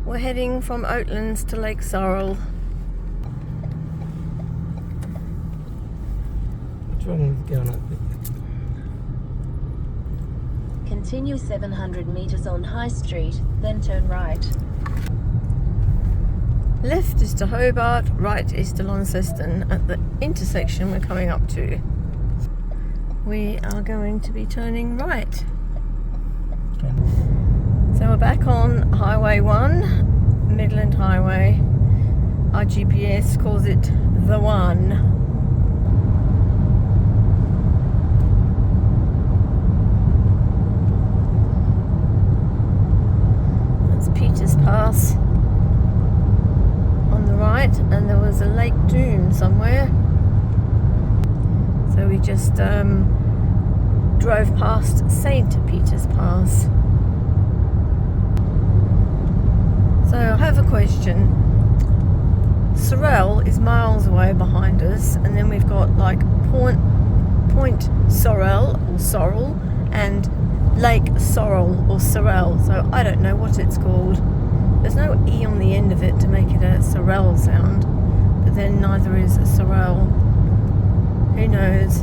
We're heading from Oatlands to Lake Sorell. Which one are we going up with? Continue 700 metres on High Street, then turn right. Left is to Hobart, right is to Launceston. At the intersection we're coming up to, we are going to be turning right. Okay. So we're back on Highway 1, Midland Highway. Our GPS calls it the one. That's Peters Pass on the right, and there was a Lake Doom somewhere. So we just drove past St. Peters Pass. So I have a question. Sorell is miles away behind us, and then we've got like Point Sorell or Sorell and Lake Sorell or Sorell. So I don't know what it's called. There's no E on the end of it to make it a Sorell sound, but then neither is a Sorell. Who knows?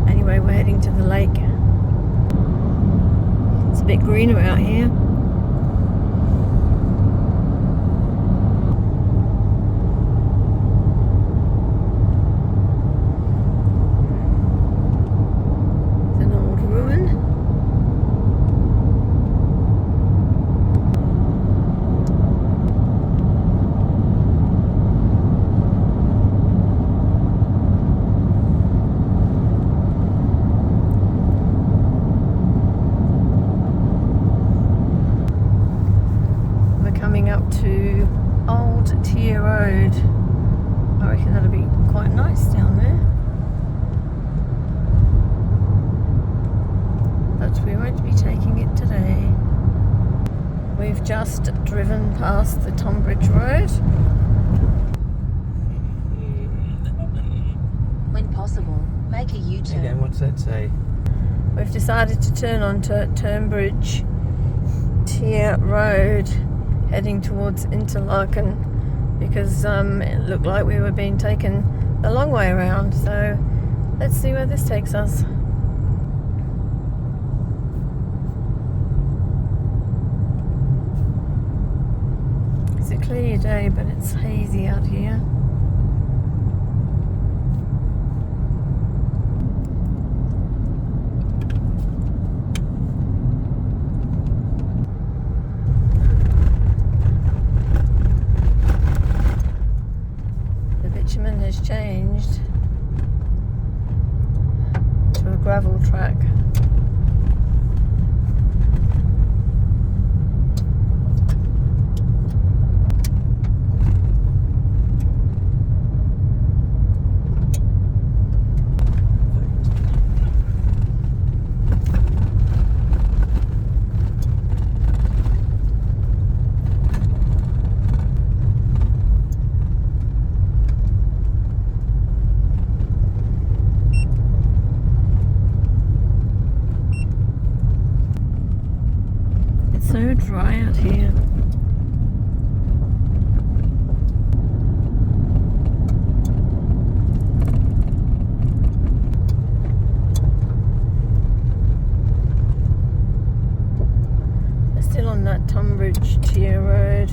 Anyway, we're heading to the lake. It's a bit greener out here. Up to Old Tier Road. I reckon that'll be quite nice down there. But we won't be taking it today. We've just driven past the Tonbridge Road. When possible, make a U-turn. Again, what's that say? We've decided to turn onto Tonbridge Tier Road, heading towards Interlaken, because it looked like we were being taken the long way around. So let's see where this takes us. It's a clear day, but it's hazy out here. Bitumen has changed to a gravel track. So dry out here. We're still on that Tonbridge Tier Road.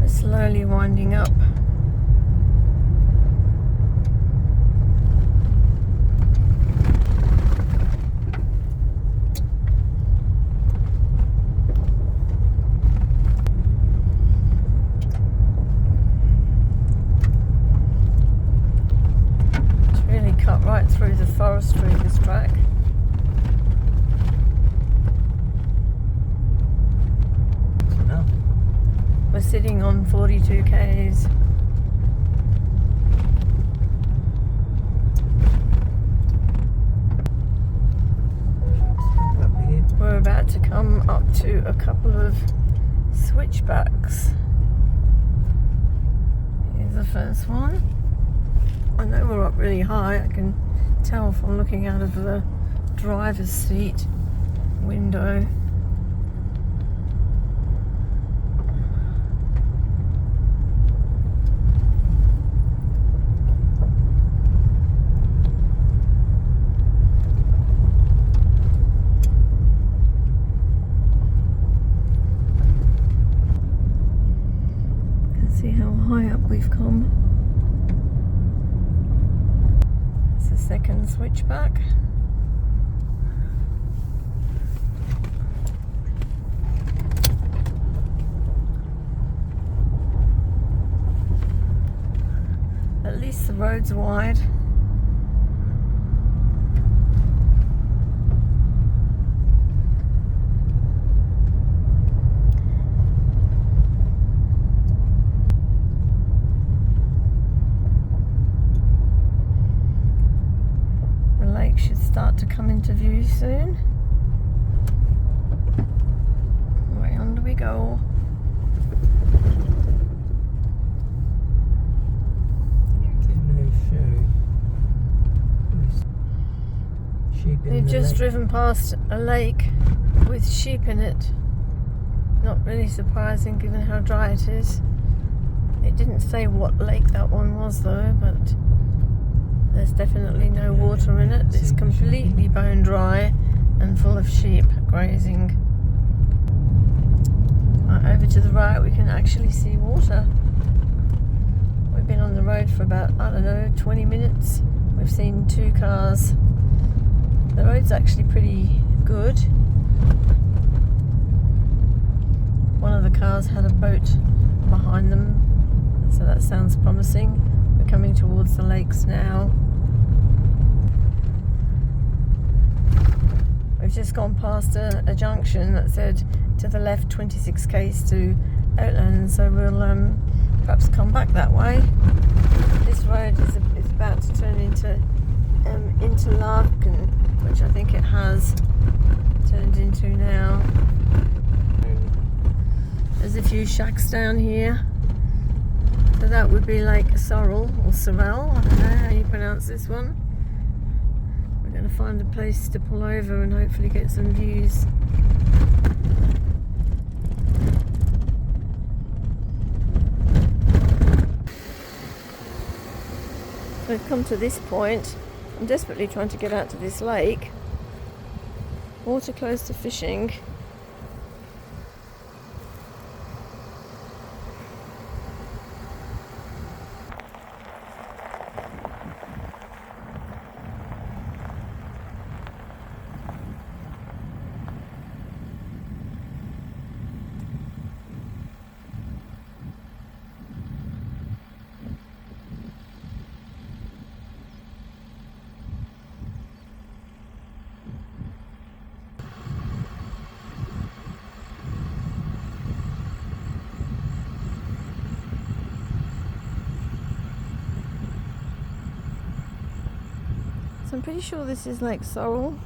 Slowly winding up. It's really cut right through the forestry, this track. We're sitting on 42 k's. We're about to come up to a couple of switchbacks. Here's the first one. up really high. I can tell from looking out of the driver's seat window. See how high up we've come. It's the second switchback. At least the road's wide. Should start to come into view soon. Right on we go. We've just driven past a lake with sheep in it. Not really surprising given how dry it is. It didn't say what lake that one was though, but there's definitely no water in it. It's completely bone dry and full of sheep grazing. Right, over to the right we can actually see water. We've been on the road for about, I don't know, 20 minutes. We've seen 2 cars. The road's actually pretty good. One of the cars had a boat behind them, so that sounds promising. We're coming towards the lakes now. We've just gone past a junction that said to the left 26 k's to Oatlands, so we'll perhaps come back that way. This road is about to turn into Larkin, which I think it has turned into now. There's a few shacks down here. So that would be like Sorell or Sorell, I don't know how you pronounce this one. We're going to find a place to pull over and hopefully get some views. We've come to this point. I'm desperately trying to get out to this lake. Water close to fishing. So I'm pretty sure this is like Sorell.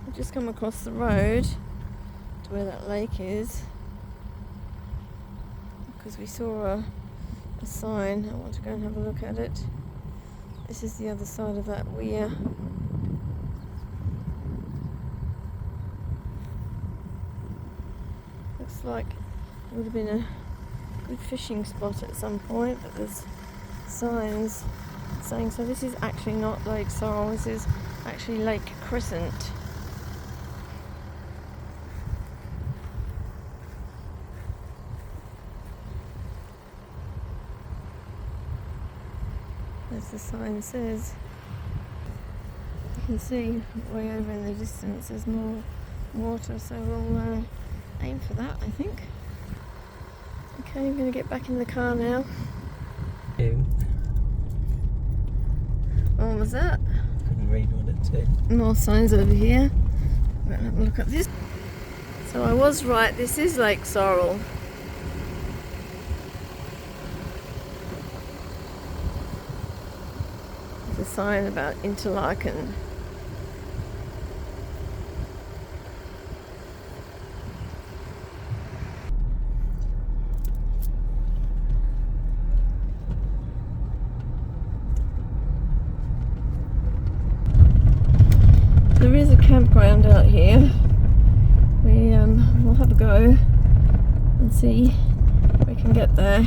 I've just come across the road to where that lake is, because we saw a sign. I want to go and have a look at it. This is the other side of that weir. Looks like it would have been a good fishing spot at some point, but there's signs saying, so this is actually not Lake Sorell, this is actually Lake Crescent. As the sign says, you can see way over in the distance there's more water, so we'll aim for that, I think. Okay, I'm going to get back in the car now. What was that? Couldn't read what it said. More signs over here. I'm going to have a look at this. So I was right, this is Lake Sorell. There's a sign about Interlaken. There is a campground out here. We'll have a go and see if we can get there.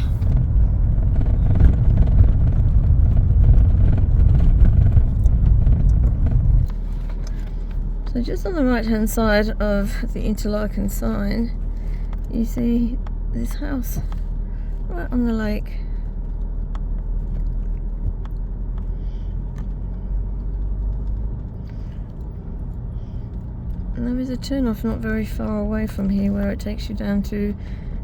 So just on the right hand side of the Interlaken sign, you see this house right on the lake. And there is a turn-off not very far away from here where it takes you down to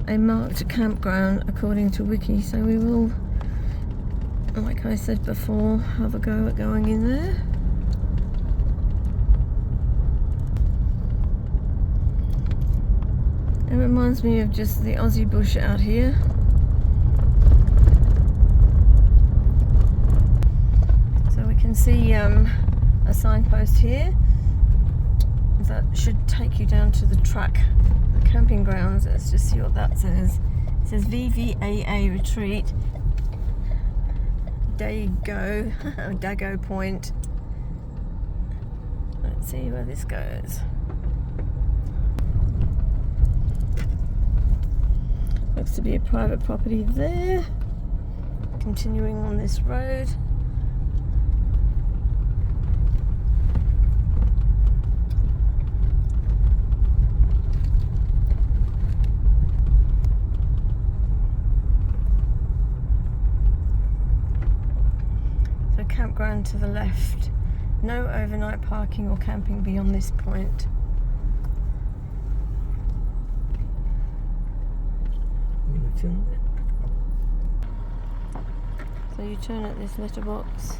a marked campground according to Wiki, so we will, like I said before, have a go at going in there. It reminds me of just the Aussie bush out here. So we can see a signpost here that should take you down to the track, the camping grounds. Let's just see what that says. It says VVAA Retreat, Dago Point. Let's see where this goes. Looks to be a private property there. Continuing on this road. Campground to the left. No overnight parking or camping beyond this point. I'm gonna film it. So you turn at this letterbox.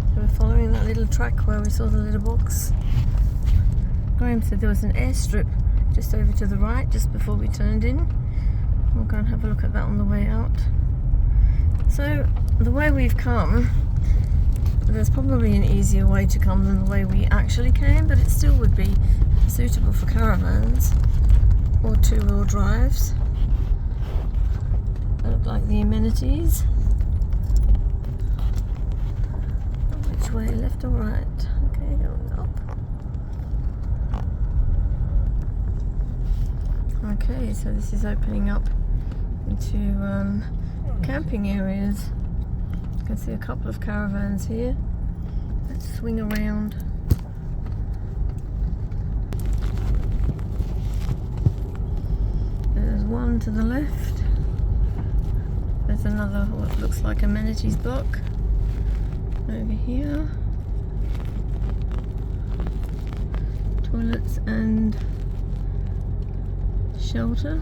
So we're following that little track where we saw the letterbox. Graham said there was an airstrip just over to the right, just before we turned in. We'll go and have a look at that on the way out. So, the way we've come, there's probably an easier way to come than the way we actually came, but it still would be suitable for caravans or two-wheel drives. They look like the amenities. Which way, left or right? Okay, going up. Okay, so this is opening up into camping areas. You can see a couple of caravans here. Let's swing around. There's one to the left. There's another, what looks like amenities block over here. Toilets and shelter.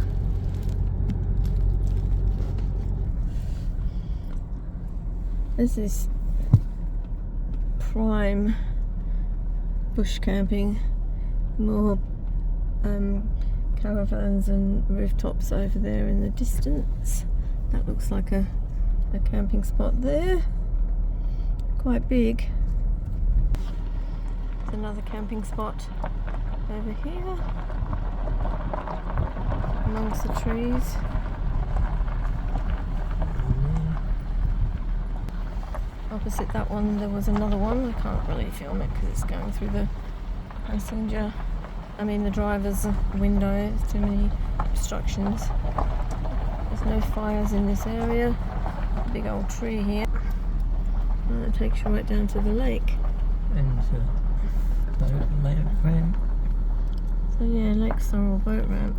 This is prime bush camping. More caravans and rooftops over there in the distance. That looks like a camping spot there. Quite big. There's another camping spot over here amongst the trees. Opposite that one there was another one. I can't really film it because it's going through the the driver's window. There's too many obstructions. There's no fires in this area. Big old tree here. And it takes you right down to the lake. And boat ramp. So yeah, Lake Sorell boat ramp.